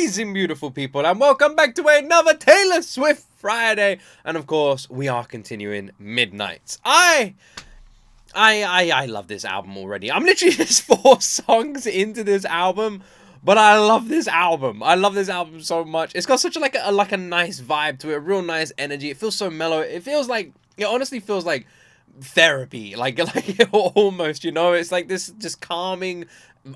amazing, beautiful people, and welcome back to another Taylor Swift Friday. And of course, we are continuing Midnights. I love this album already. I'm literally just 4 songs into this album, but I love this album. I love this album so much. It's got such a nice vibe to it, a real nice energy. It feels so mellow. It honestly feels like therapy, like almost, you know. It's like this just calming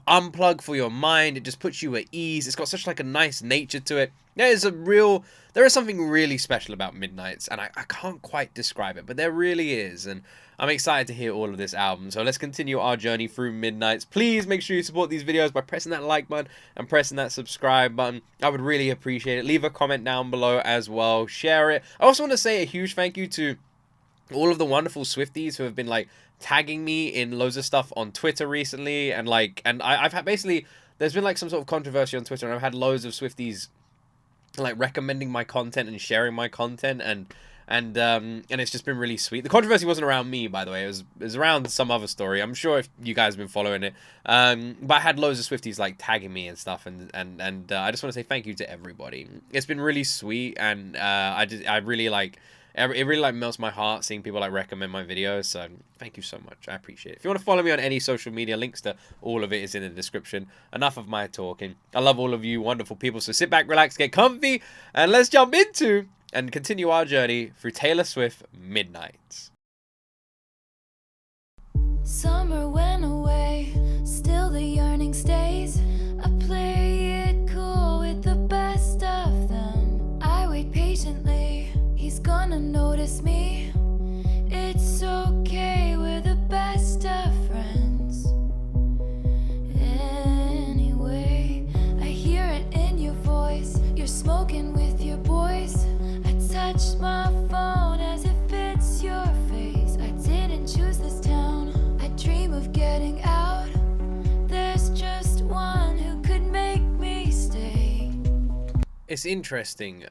unplug for your mind. It just puts you at ease. It's got such like a nice nature to it. There is something really special about Midnights, and I can't quite describe it, but there really is. And I'm excited to hear all of this album. So let's continue our journey through Midnights. Please make sure you support these videos by pressing that like button and pressing that subscribe button. I would really appreciate it. Leave a comment down below as well. Share it. I also want to say a huge thank you to all of the wonderful Swifties who have been like tagging me in loads of stuff on Twitter recently, and I've had, basically there's been like some sort of controversy on Twitter, and I've had loads of Swifties like recommending my content and sharing my content, and it's just been really sweet. The controversy wasn't around me, by the way. It was around some other story. I'm sure if you guys have been following it. But I had loads of Swifties like tagging me and stuff, and I just want to say thank you to everybody. It's been really sweet, and I really like. It really like melts my heart seeing people like recommend my videos, so thank you so much. I appreciate it. If you want to follow me on any social media, links to all of it is in the description. Enough of my talking. I love all of you wonderful people, so sit back, relax, get comfy, and let's jump into and continue our journey through Taylor Swift Midnights. Summer went away, still the yearning stays. I play it cool with the best of them. I wait patiently. He's gonna notice me. It's okay, we're the best of friends. Anyway, I hear it in your voice. You're smoking with your boys. I touched my phone as it fits your face. I didn't choose this town. I dream of getting out. There's just one who could make me stay. It's interesting.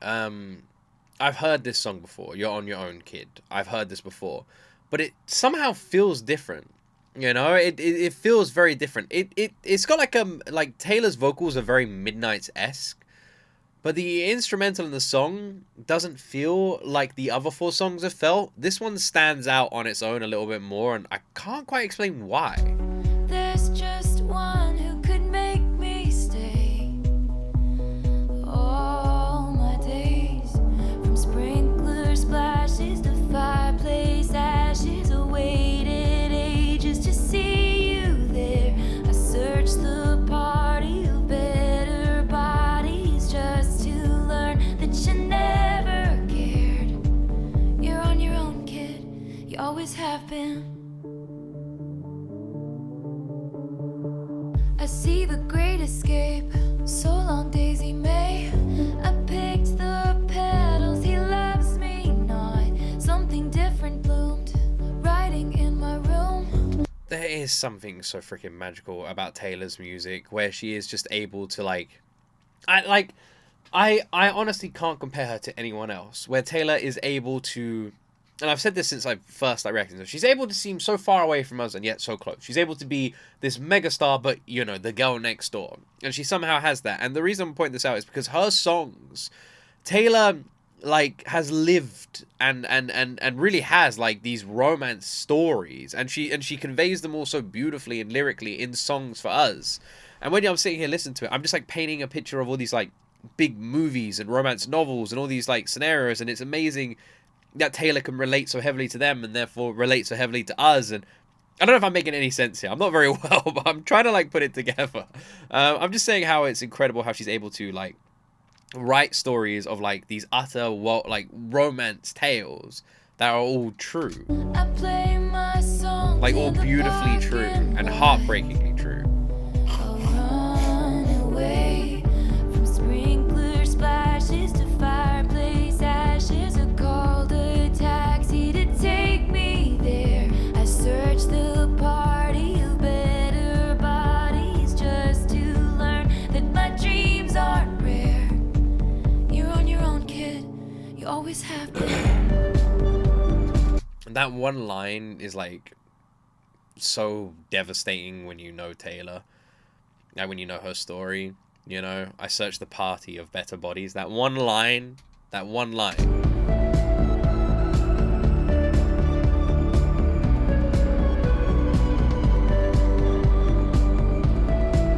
I've heard this song before. You're on Your Own, Kid. I've heard this before, but it somehow feels different. You know, it feels very different. It's got like Taylor's vocals are very Midnights-esque, but the instrumental in the song doesn't feel like the other 4 songs have felt. This one stands out on its own a little bit more, and I can't quite explain why. There's just one who could make me stay. All my days, from sprinkler splashes to fireplace ashes, I waited ages to see you there. I searched the party of better bodies just to learn that you never cared. You're on your own, kid. You always have been. I see the great escape. So long, Daisy May. I picked the petals. He loves me not. Something different bloomed, writing in my room. There is something so freaking magical about Taylor's music, where she is just able to I honestly can't compare her to anyone else. Where Taylor is able to, and I've said this since I first reacted to her, she's able to seem so far away from us and yet so close. She's able to be this megastar, but, you know, the girl next door. And she somehow has that. And the reason I'm pointing this out is because her songs, Taylor, has lived and really has, these romance stories. And she conveys them all so beautifully and lyrically in songs for us. And when I'm sitting here listening to it, I'm just, painting a picture of all these, big movies and romance novels and all these, scenarios. And it's amazing that Taylor can relate so heavily to them and therefore relate so heavily to us. And I don't know if I'm making any sense here. I'm not very well, but I'm trying to put it together. I'm just saying how it's incredible how she's able to write stories of these utter romance tales that are all true. I play my song, all beautifully true and heartbreakingly true. I'll run away from sprinkler splashes to fireplace ashes. I called a taxi to take me there. I searched the party of better bodies just to learn that my dreams aren't rare. You're on your own, kid. You always have been. And that one line is so devastating when you know Taylor. When you know her story. You know, I search the party of better bodies. That one line, that one line.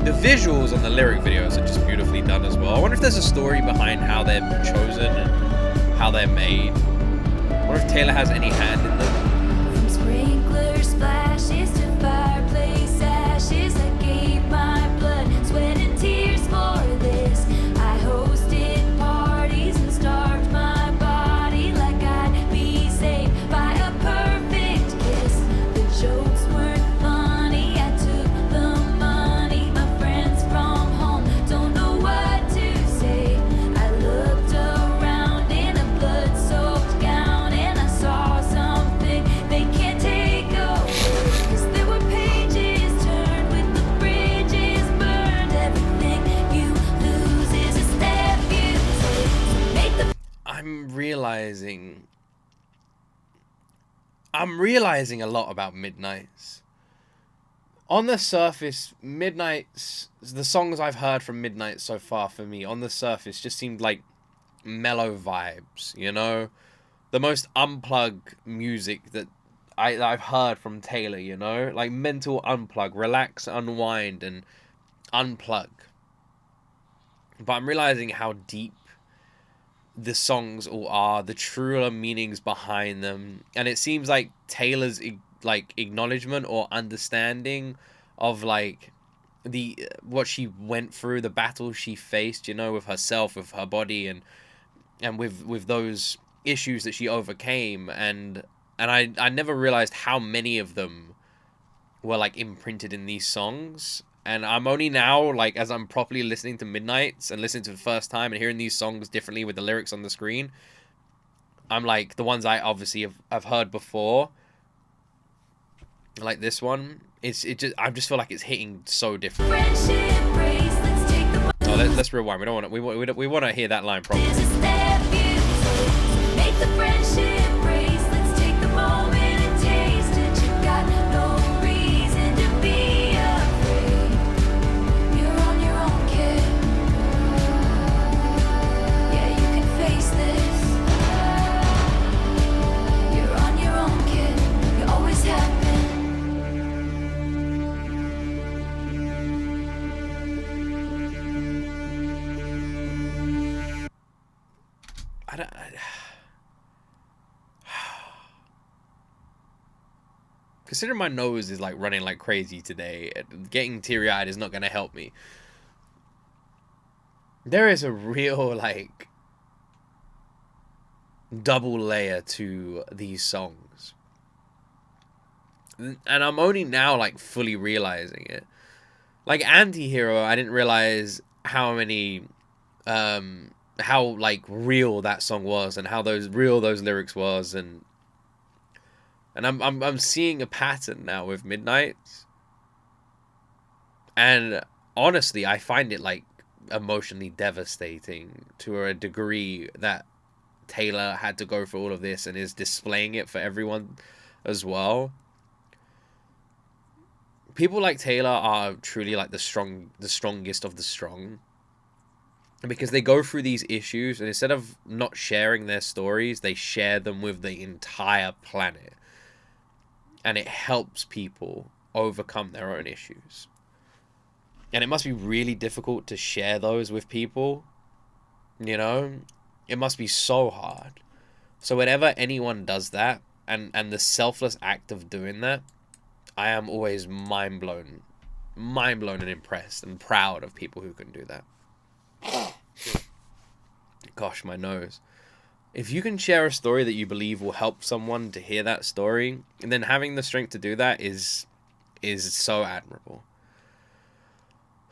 The visuals on the lyric videos are just beautifully done as well. I wonder if there's a story behind how they're chosen and how they're made. I wonder if Taylor has any hand in them. From sprinkler splashes to fireplace ashes, I gave my blood, sweat, and tears for this. I hosted parties and starved my body like I'd be saved by a perfect kiss. The jokes weren't funny, I took the money. My friends from home don't know what to say. I looked around in a blood-soaked gown and I saw something they can't take away. 'Cause there were pages turned with the bridges burned. Everything you lose is a step you take. So make the I'm realizing a lot about Midnights. On the surface, Midnights, the songs I've heard from Midnight so far for me, on the surface, just seemed like mellow vibes, you know? The most unplugged music that I've heard from Taylor, you know? Like mental unplug, relax, unwind, and unplug. But I'm realizing how deep the songs all are, the truer meanings behind them, and it seems like Taylor's like acknowledgement or understanding of like the what she went through, the battles she faced, you know, with herself, with her body, and with those issues that she overcame, and I never realized how many of them were like imprinted in these songs. And I'm only now, like, as I'm properly listening to Midnights and listening to the first time and hearing these songs differently with the lyrics on the screen, I'm like, the ones I obviously have heard before, like this one, I just feel like it's hitting so different. friendship bracelets, take the So let's rewind. We want to hear that line properly. is a step you take. So make the friendship bracelets, take the moment and taste it. You got no reason to be afraid. You're on your own, kid. Yeah, you can face this. You're on your own, kid. You always have been. Considering my nose is like running like crazy today, getting teary-eyed is not going to help me. There is a real like double layer to these songs, and I'm only now like fully realizing it. Like Anti-Hero, I didn't realize how many how like real that song was, and how those lyrics was, and I'm seeing a pattern now with Midnights, and honestly, I find it like emotionally devastating to a degree that Taylor had to go through all of this and is displaying it for everyone as well. People like Taylor are truly like the strongest of the strong, because they go through these issues, and instead of not sharing their stories, they share them with the entire planet. And it helps people overcome their own issues. And it must be really difficult to share those with people. You know? It must be so hard. So whenever anyone does that, and the selfless act of doing that, I am always mind blown and impressed and proud of people who can do that. Gosh, my nose. If you can share a story that you believe will help someone to hear that story, and then having the strength to do that is so admirable.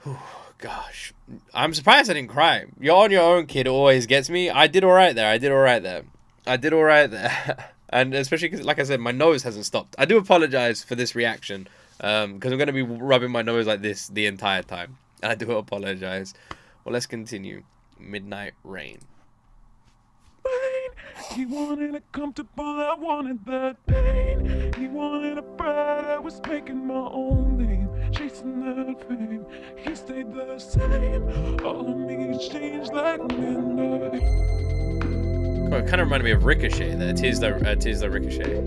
Whew, gosh. I'm surprised I didn't cry. You're on your own, kid, always gets me. I did alright there. And especially because, like I said, my nose hasn't stopped. I do apologize for this reaction, because I'm going to be rubbing my nose like this the entire time. And I do apologize. Well, let's continue. Midnight Rain. He wanted it comfortable, I wanted that pain. He wanted a bride, I was making my own name. chasing that fame. He stayed the same. All of me changed like midnight. Oh, it kind of reminded me of Ricochet there. Tis the Ricochet.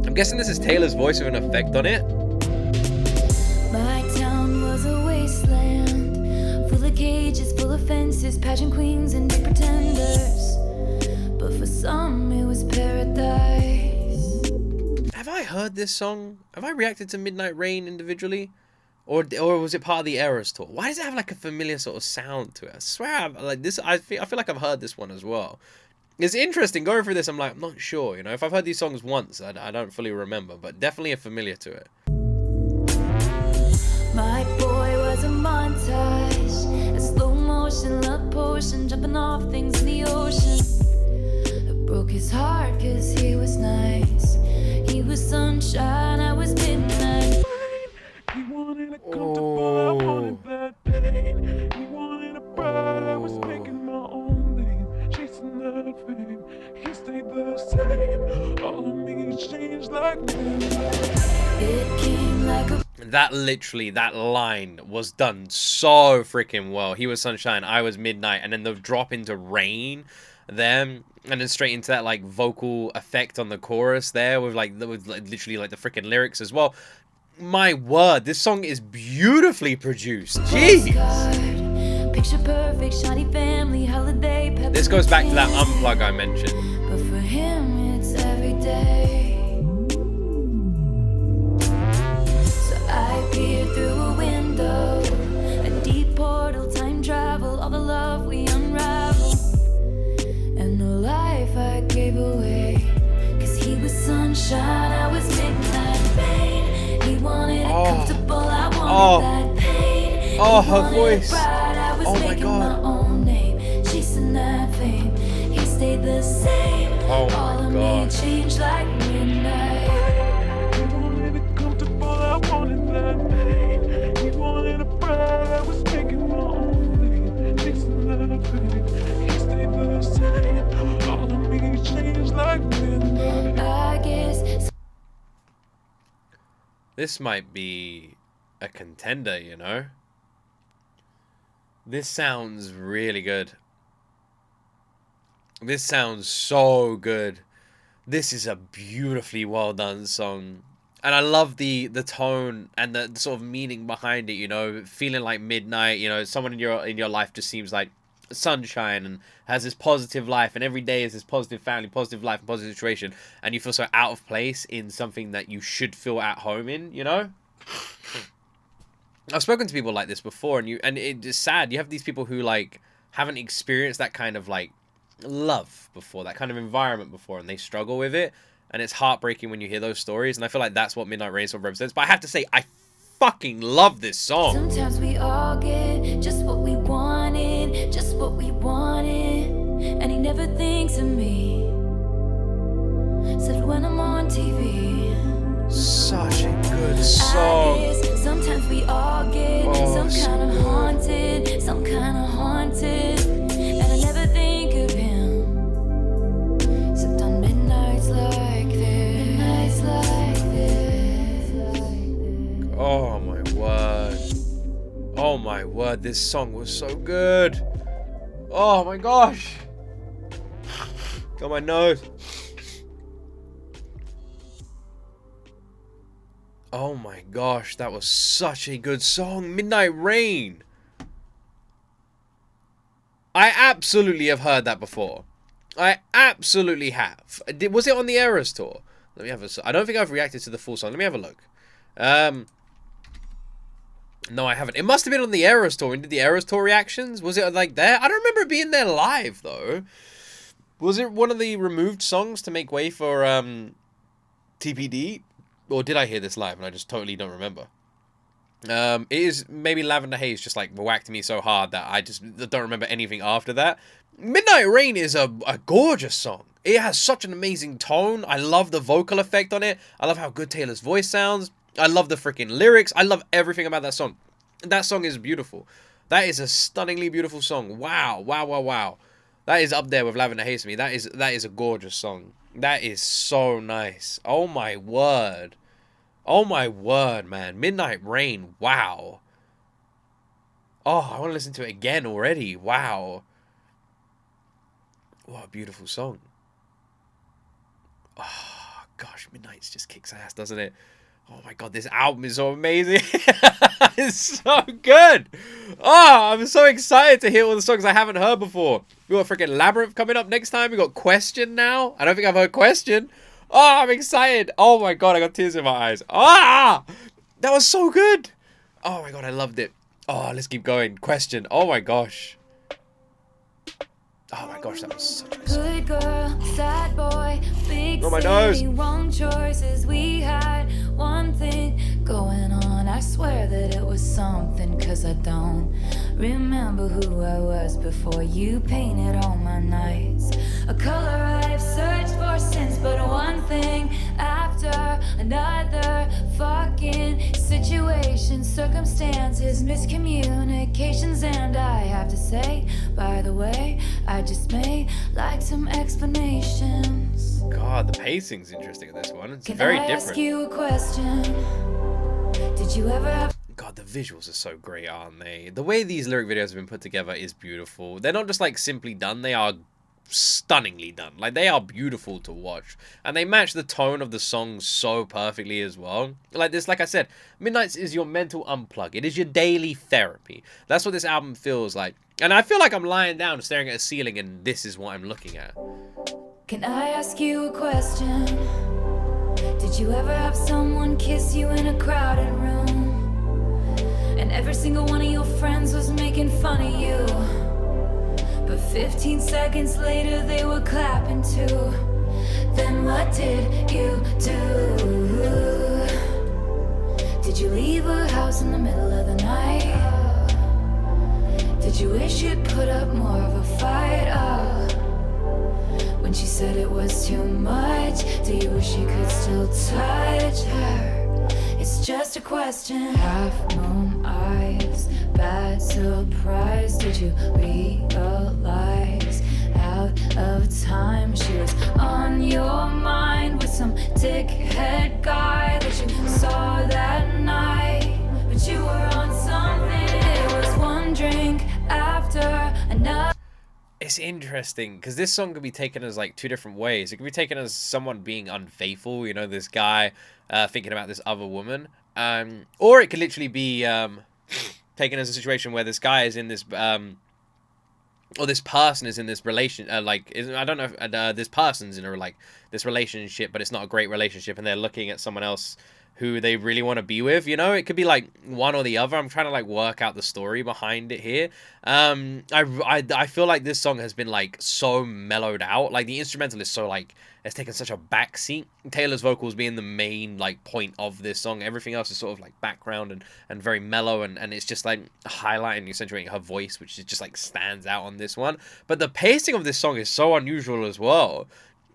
I'm guessing this is Taylor's voice with an effect on it. My town was a wasteland, full of cages, full of fences, pageant queens and big pretenders. But for some, it was paradise. Have I heard this song? Have I reacted to Midnight Rain individually? Or was it part of the Eras tour? Why does it have like a familiar sort of sound to it? I swear, like this. I feel like I've heard this one as well. It's interesting going through this. I'm like, I'm not sure. You know, if I've heard these songs once, I don't fully remember, but definitely a familiar to it. My boy was a montage, a slow motion love potion, jumping off things in the ocean. It broke his heart 'cause he was nice. He was sunshine, I was midnight. He wanted a comfortable, I wanted that pain. He wanted a bride, I was making my own name. Chasing that fame, he stayed the same. All of me changed like midnight. It came like a That line was done so freaking well. He was sunshine, I was midnight, and then the drop into rain, and then straight into that like vocal effect on the chorus there with literally like the freaking lyrics as well. My word, this song is beautifully produced. Jeez. postcard. Picture perfect, shiny family, holiday. This goes back to that unplug I mentioned. But for him, it's every day. So I peer through a window, a deep portal, time travel, all the love we unravel, and the life I gave away. 'Cause he was sunshine, I was midnight rain. He wanted it comfortable, I wanted that pain. Oh, He her wanted voice. a bride, I was Oh my making God. my own name, chasing that fame. He stayed the same. Oh my All of God. me changed like midnight. He wanted it comfortable, I wanted that pain. He wanted a bride, I was making my own name. Chasing that fame, he stayed the same. All of me changed like midnight. I guess This might be a contender, you know? This sounds really good. This sounds so good. This is a beautifully well done song. And I love the tone and the sort of meaning behind it, you know, feeling like midnight, you know, someone in your life just seems like sunshine and has this positive life, and every day is this positive family, positive life, and positive situation, and you feel so out of place in something that you should feel at home in, you know? I've spoken to people like this before, and it's sad. You have these people who like haven't experienced that kind of like love before, that kind of environment before, and they struggle with it, and it's heartbreaking when you hear those stories. And I feel like that's what Midnight Rain sort of represents. But I have to say, I fucking love this song. sometimes we all get just what we wanted, just what we wanted. And he never thinks of me, except when I'm on TV. Such a good song. I guess sometimes we all get Oh, some kind of haunted, some kind of haunted. And I never think of him, except on midnights like this. Midnights like this. Oh my word. Oh my word, this song was so good. Oh my gosh. Got my nose. Oh my gosh, that was such a good song. Midnight Rain. I absolutely have heard that before. I absolutely have. Was it on the Eras tour? Let me have a... I don't think I've reacted to the full song. Let me have a look. No, I haven't. It must have been on the Eras tour. We did the Eras tour reactions. Was it like there? I don't remember it being there live though. Was it one of the removed songs to make way for TPD? Or did I hear this live and I just totally don't remember? It is maybe Lavender Haze just like whacked me so hard that I just don't remember anything after that. Midnight Rain is a gorgeous song. It has such an amazing tone. I love the vocal effect on it. I love how good Taylor's voice sounds. I love the freaking lyrics. I love everything about that song. That song is beautiful. That is a stunningly beautiful song. Wow, wow, wow, wow. That is up there with Lavender Haze to me. That is a gorgeous song. That is so nice. Oh my word. Oh my word, man. Midnight Rain. Wow. Oh, I want to listen to it again already. Wow. What a beautiful song. Oh, gosh. Midnight's just kicks ass, doesn't it? Oh my god, this album is so amazing. It's so good. Oh, I'm so excited to hear all the songs I haven't heard before. We got freaking Labyrinth coming up next time. We got Question now. I don't think I've heard Question. Oh, I'm excited. Oh my god, I got tears in my eyes. Ah, that was so good. Oh my god, I loved it. Oh, let's keep going. Question. Oh my gosh. Oh my gosh, that was such a good song. Good girl, sad boy, big Oh, my nose. city, wrong choices. We had one thing going on. I swear that it was something, cause I don't remember who I was before you painted all my nights. A color I've searched for since, but one thing after another. Fucking situation, circumstances, miscommunications, and I have to say, by the way, I just may like some explanations. God, the pacing's interesting in this one. It's very Can I different. ask you a question? Did you ever have God, the visuals are so great, aren't they? The way these lyric videos have been put together is beautiful. They're not just like simply done, they are stunningly done. Like, they are beautiful to watch. And they match the tone of the song so perfectly as well. Like this, like I said, Midnights is your mental unplug. It is your daily therapy. That's what this album feels like. And I feel like I'm lying down staring at a ceiling and this is what I'm looking at. Can I ask you a question? Did you ever have someone kiss you in a crowded room? And every single one of your friends was making fun of you. But 15 seconds later they were clapping too. Then what did you do? Did you leave her house in the middle of the night? Did you wish you'd put up more of a fight? When she said it was too much, do you wish you could still touch her? It's just a question. Half moon eyes, bad surprise. Did you realize out of time she was on your mind with some dickhead guy that you saw that night? But you were on something. It was one drink after another. It's interesting because this song could be taken as like two different ways. It could be taken as someone being unfaithful, you know, this guy thinking about this other woman, or it could literally be taken as a situation where this guy is in this or this person is in this relation, I don't know if this person's in this relationship, but it's not a great relationship, and they're looking at someone else who they really want to be with, you know? It could be like one or the other. I'm trying to like work out the story behind it here. I feel like this song has been like so mellowed out. Like the instrumental is so like, it's taken such a backseat. Taylor's vocals being the main like point of this song. Everything else is sort of like background and very mellow, and it's just like highlighting, accentuating her voice, which is just like stands out on this one. But the pacing of this song is so unusual as well.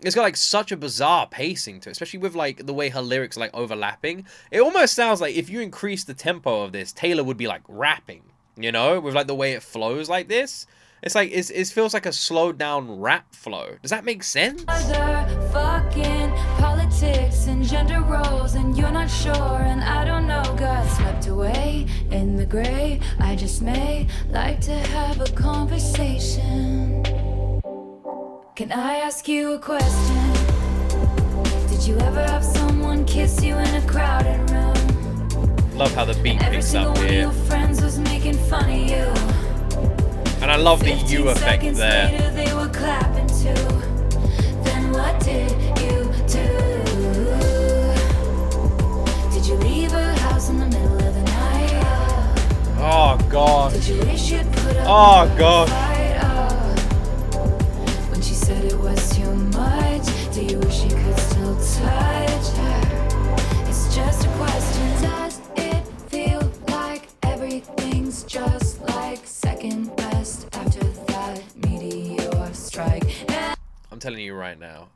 It's got like such a bizarre pacing to it, especially with like the way her lyrics are like overlapping. It almost sounds like if you increase the tempo of this, Taylor would be like rapping, you know, with like the way it flows like this. It's like it feels like a slowed down rap flow. Does that make sense? Other fucking politics and gender roles, and you're not sure, and I don't know. Got swept away in the gray. I just may like to have a conversation. Can I ask you a question? Did you ever have someone kiss you in a crowded room? Love how the beat And every picks single up one of here. your friends was making fun of you. And I love the 15 U effect seconds there. later they were clapping too. Then what did you do? Did you leave her house in the middle of the night? Oh god. Did you wish you'd put up Oh, more God. fight? When she said it was too much, do you wish you could still touch her? It's just a question. Does it feel like everything's just like second best after that meteor strike? I'm telling you right now,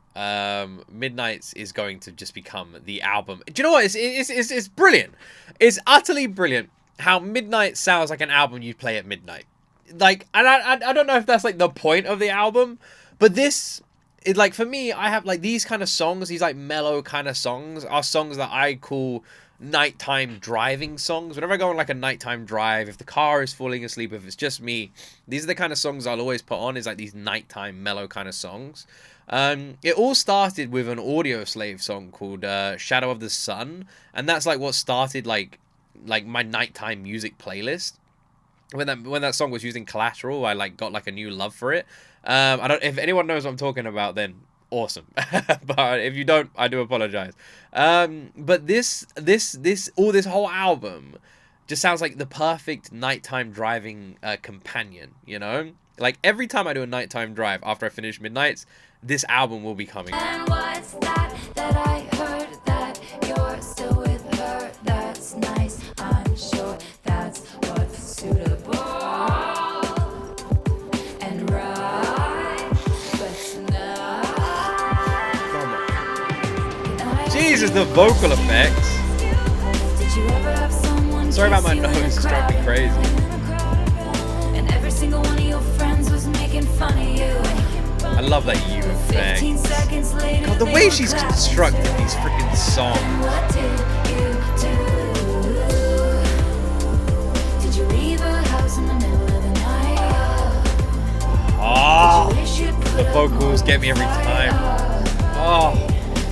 Midnights is going to just become the album. Do you know what? It's brilliant. It's utterly brilliant how Midnight sounds like an album you'd play at midnight. Like, and I don't know if that's like the point of the album, but this it, like, for me, I have like these kind of songs, these like mellow kind of songs are songs that I call nighttime driving songs. Whenever I go on like a nighttime drive, if the car is falling asleep, if it's just me, these are the kind of songs I'll always put on, is like these nighttime mellow kind of songs. It all started with an Audio Slave song called Shadow of the Sun, and that's like what started like my nighttime music playlist. When that song was using Collateral, I like got like a new love for it. I don't, if anyone knows what I'm talking about, then awesome. But if you don't, I do apologize. But this whole album just sounds like the perfect nighttime driving companion, you know? Like every time I do a nighttime drive after I finish Midnights, this album will be coming. And what's that I heard, that you're still with her? That's nice, I'm sure that's what's suitable and right. But tonight, Jesus, the vocal effects. did you ever have someone Sorry about my kiss you in a nose, it's driving me crowd? crazy. And every single one of your friends was making fun of you. I love that you 15 effect. seconds later, God, the they way were she's clapping constructed too. these freaking songs. What did you do? Did you leave a house in the middle of the night? Ah, Did you wish you'd put the a vocals get me every time. Oh,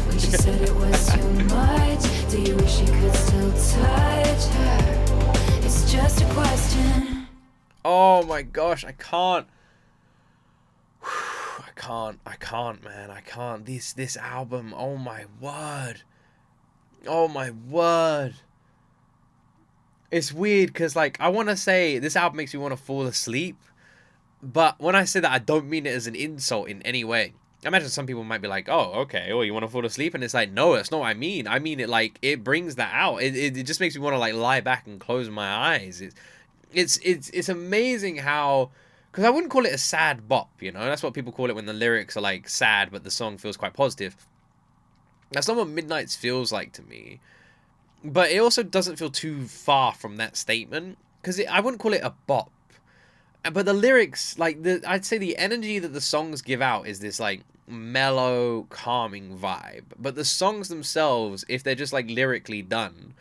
When she said it was too much, do you wish you could still touch her? It's just a question. oh my gosh, I can't. I can't, man. I can't. This album, oh my word. Oh my word. It's weird because, like, I want to say this album makes me want to fall asleep. But when I say that, I don't mean it as an insult in any way. I imagine some people might be like, oh, okay, oh, you want to fall asleep? And it's like, no, that's not what I mean. I mean it like, it brings that out. It just makes me want to, like, lie back and close my eyes. It's amazing how... Because I wouldn't call it a sad bop, you know? That's what people call it when the lyrics are, like, sad, but the song feels quite positive. That's not what Midnights feels like to me. But it also doesn't feel too far from that statement. Because I wouldn't call it a bop. But the lyrics, like, I'd say the energy that the songs give out is this, like, mellow, calming vibe. But the songs themselves, if they're just, like, lyrically done,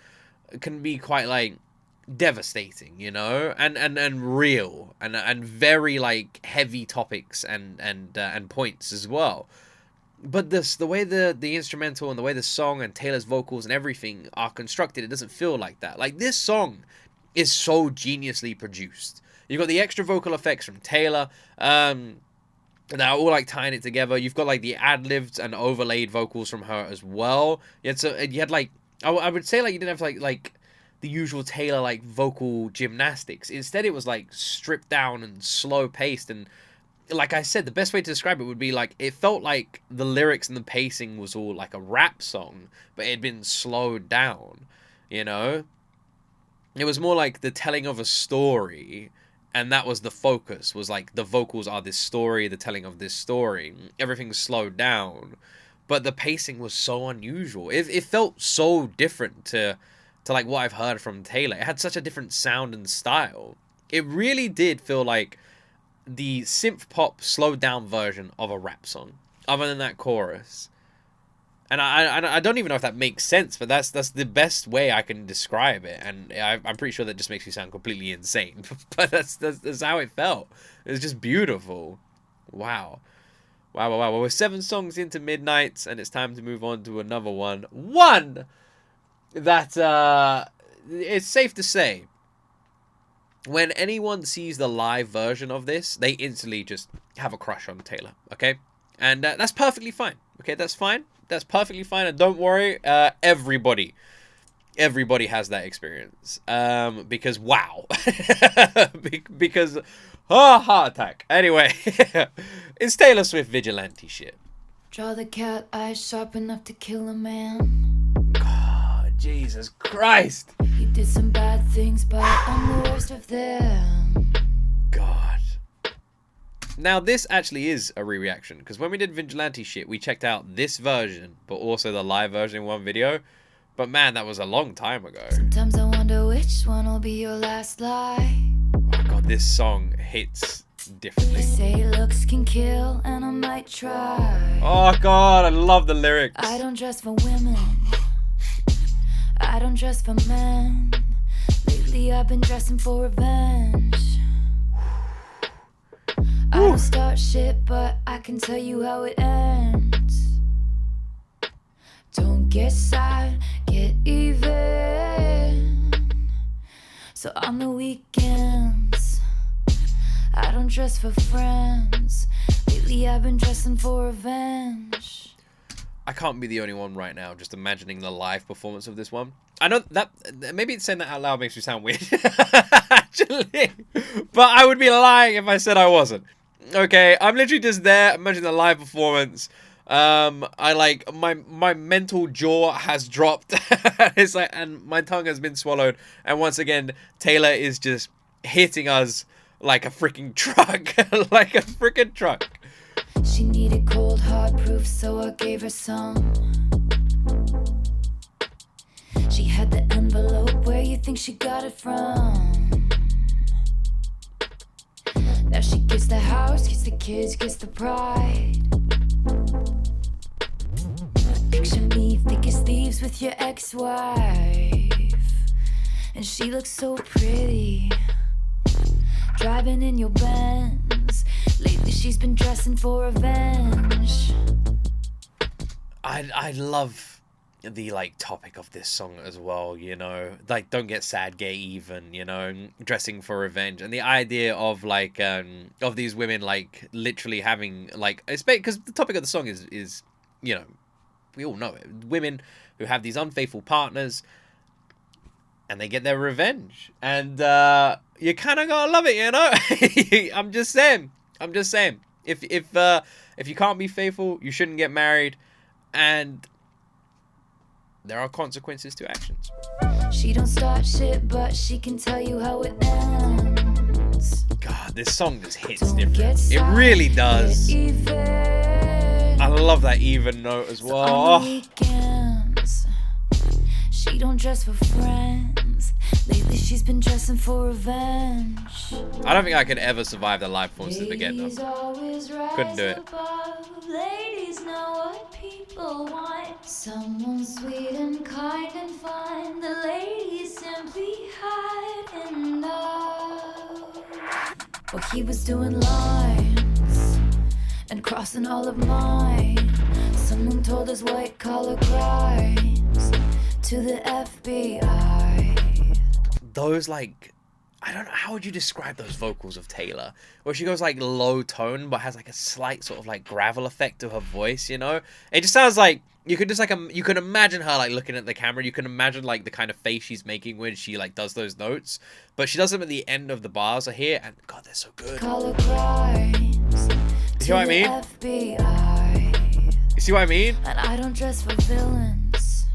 can be quite, like, devastating, you know, and real, and very, like, heavy topics and points as well. But the way the instrumental and the way the song and Taylor's vocals and everything are constructed, it doesn't feel like that. Like, this song is so geniusly produced. You've got the extra vocal effects from Taylor, that are all, like, tying it together. You've got, like, the ad-libbed and overlaid vocals from her as well. You had like, I would say, like, you didn't have, like the usual Taylor, like, vocal gymnastics. Instead, it was, like, stripped down and slow paced, and like I said, the best way to describe it would be, like, it felt like the lyrics and the pacing was all like a rap song, but it had been slowed down, you know? It was more like the telling of a story, and that was the focus, was like the vocals are this story, the telling of this story. Everything's slowed down, but the pacing was so unusual. It felt so different to like what I've heard from Taylor. It had such a different sound and style. It really did feel like the synth pop slowed down version of a rap song, other than that chorus. And I don't even know if that makes sense, but that's the best way I can describe it. And I'm pretty sure that just makes me sound completely insane, but that's how it felt. It was just beautiful. Wow. Well, we're 7 songs into Midnights, and it's time to move on to another one. One that it's safe to say, when anyone sees the live version of this, they instantly just have a crush on Taylor, okay? And that's perfectly fine, okay? That's fine. That's perfectly fine. And don't worry, everybody has that experience. Because, wow. Because, heart attack. Anyway, it's Taylor Swift Vigilante shit. Draw the cat eyes sharp enough to kill a man. God, Jesus Christ. He did some bad things, but I'm the worst of them. God. Now, this actually is a re-reaction, because when we did Vigilante shit, we checked out this version, but also the live version in one video. But man, that was a long time ago. Sometimes I wonder which one will be your last lie. Oh God, this song hits differently. They say looks can kill, and I might try. Oh God, I love the lyrics. I don't dress for women. I don't dress for men. Lately I've been dressing for revenge. I don't start shit, but I can tell you how it ends. Don't get sad, get even. So on the weekends, I don't dress for friends. Lately I've been dressing for revenge. I can't be the only one right now just imagining the live performance of this one. I know that maybe saying that out loud makes me sound weird, actually, but I would be lying if I said I wasn't. Okay, I'm literally just there imagining the live performance. I like my mental jaw has dropped. It's like, and my tongue has been swallowed. And once again, Taylor is just hitting us like a freaking truck, like a freaking truck. She needed cold hard proof, so I gave her some. She had the envelope, where you think she got it from? Now she gets the house, gets the kids, gets the pride. Picture me thick as thieves with your ex-wife, and she looks so pretty, driving in your Benz. Lately she's been dressing for revenge. I love the like topic of this song as well, you know, like don't get sad, get even, you know, dressing for revenge, and the idea of like of these women like literally having like, it's because the topic of the song is you know, we all know it, women who have these unfaithful partners and they get their revenge, and you kind of gotta love it, you know. I'm just saying if you can't be faithful, you shouldn't get married, and there are consequences to actions. She don't start shit, but she can tell you how it ends. God, this song just hits Don't different. get It sad, really does. get even. I love that even note as well. On the Oh, weekends, she don't dress for friends. Lately she's been dressing for revenge. I don't think I could ever survive the live performances again. Ladies Though. always Couldn't do rise it. above. Ladies know what people want. Someone sweet and kind and fun. The ladies simply hide in love. Well, he was doing lines and crossing all of mine. Someone told us white collar crimes to the FBI. Those like, I don't know, how would you describe those vocals of Taylor, where she goes like low tone but has like a slight sort of like gravel effect to her voice, you know? It just sounds like you could just like you can imagine her like looking at the camera. You can imagine like the kind of face she's making when she like does those notes, but she does them at the end of the bars are here, and God, they're so good. Color crimes You see what I mean? FBI. You see what I mean? And I don't dress for villains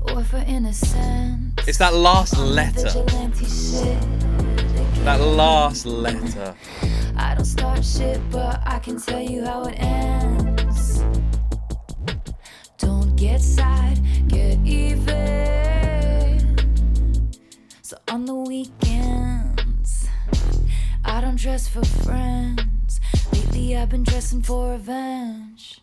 or for innocence. It's that last I'm letter. vigilante shit again. That last letter. I don't start shit, but I can tell you how it ends. Don't get sad, get even. So on the weekends, I don't dress for friends. Lately I've been dressing for revenge.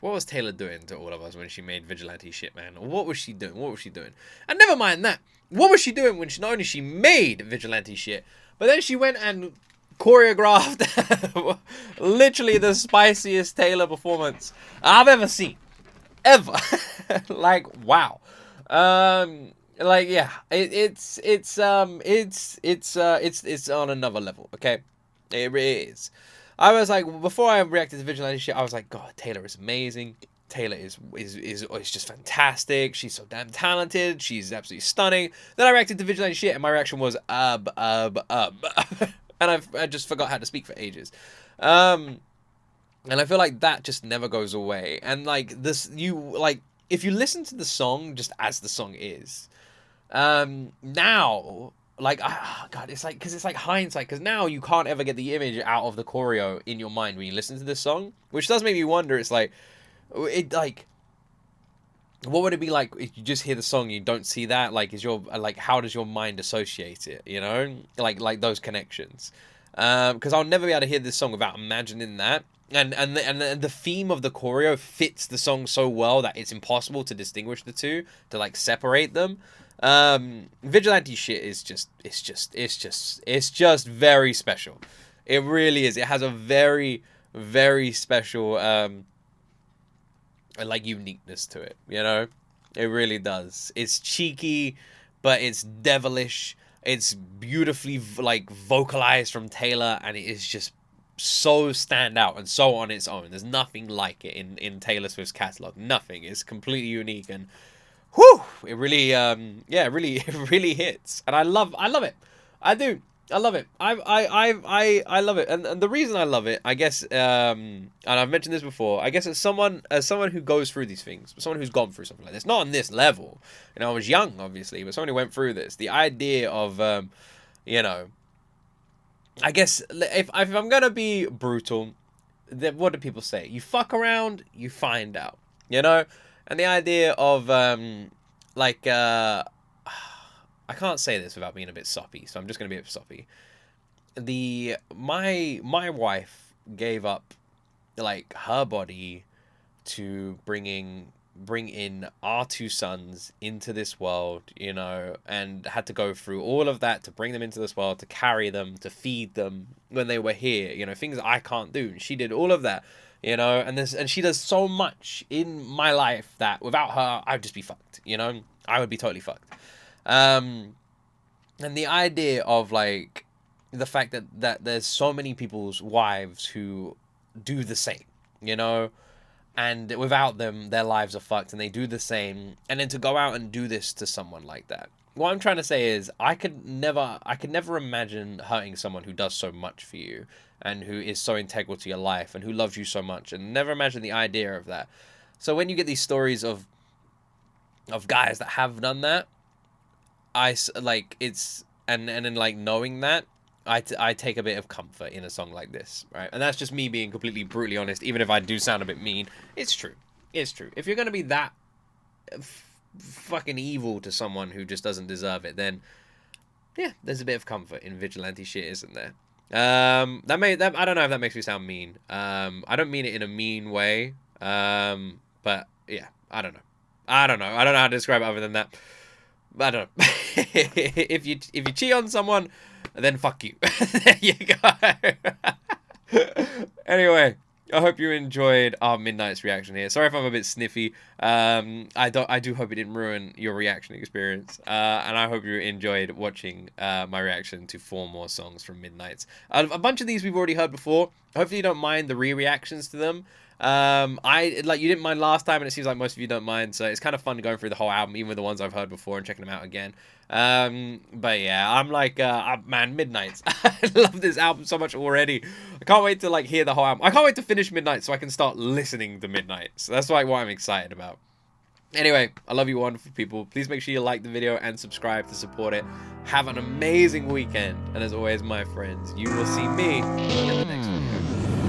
What was Taylor doing to all of us when she made Vigilante shit, man? What was she doing? What was she doing? And never mind that. What was she doing when she not only she made Vigilante shit, but then she went and choreographed literally the spiciest Taylor performance I've ever seen. Ever. Like, wow. Like, yeah, it's on another level, okay? It really is. I was like, before I reacted to Vigilante shit, I was like, God, Taylor is amazing. Taylor is just fantastic. She's so damn talented. She's absolutely stunning. Then I reacted to Vigilante shit, and my reaction was and I just forgot how to speak for ages. And I feel like that just never goes away. And like this, if you listen to the song just as the song is, now. Like, oh God, it's like, because it's like hindsight, because now you can't ever get the image out of the choreo in your mind when you listen to this song, which does make me wonder. It's like, what would it be like if you just hear the song, you don't see that? Like, is your like, how does your mind associate it? You know, like those connections. Because I'll never be able to hear this song without imagining that. And the theme of the choreo fits the song so well that it's impossible to distinguish the two, to like separate them. Vigilante shit is it's just very special. It really is. It has a very, very special like uniqueness to it, you know. It really does. It's cheeky, but it's devilish. It's beautifully like vocalized from Taylor, and it is just so stand out and so on its own. There's nothing like it in Taylor Swift's catalog. Nothing. It's completely unique, and whew, it really it really it really hits. And I love it. I do. I love it. I love it. And the reason I love it, I guess, and I've mentioned this before, I guess as someone who goes through these things, someone who's gone through something like this, not on this level. You know, I was young, obviously, but someone who went through this, the idea of you know, I guess if I'm gonna be brutal, then what do people say? You fuck around, you find out. You know? And the idea of like I can't say this without being a bit soppy, so I'm just gonna be a bit soppy. My wife gave up like her body to bring in our two sons into this world, you know, and had to go through all of that to bring them into this world, to carry them, to feed them when they were here, you know, things I can't do. She did all of that, you know, and she does so much in my life that without her I'd just be fucked, you know. I would be totally fucked. And the idea of like the fact that there's so many people's wives who do the same, you know, and without them their lives are fucked, and they do the same, and then to go out and do this to someone like that. What I'm trying to say is I could never imagine hurting someone who does so much for you and who is so integral to your life and who loves you so much, and never imagine the idea of that. So when you get these stories of guys that have done that, I like it's and then like knowing that I take a bit of comfort in a song like this, right? And that's just me being completely brutally honest, even if I do sound a bit mean. It's true. It's true. If you're gonna be that fucking evil to someone who just doesn't deserve it, then yeah, there's a bit of comfort in vigilante shit, isn't there? That I don't know if that makes me sound mean. I don't mean it in a mean way. But yeah, I don't know. I don't know how to describe it other than that. I don't know. if you cheat on someone, then fuck you. There you go. Anyway, I hope you enjoyed our Midnight's reaction here. Sorry if I'm a bit sniffy. I do hope it didn't ruin your reaction experience. And I hope you enjoyed watching my reaction to 4 more songs from Midnight's. A bunch of these we've already heard before. Hopefully you don't mind the re-reactions to them. You didn't mind last time, and it seems like most of you don't mind, so it's kind of fun going through the whole album, even with the ones I've heard before, and checking them out again. But yeah, I'm like, man, Midnight's. I love this album so much already. I can't wait to like hear the whole album. I can't wait to finish Midnight so I can start listening to Midnight. So that's like what I'm excited about. Anyway, I love you wonderful people. Please make sure you like the video and subscribe to support it. Have an amazing weekend, and as always, my friends, you will see me in the next video.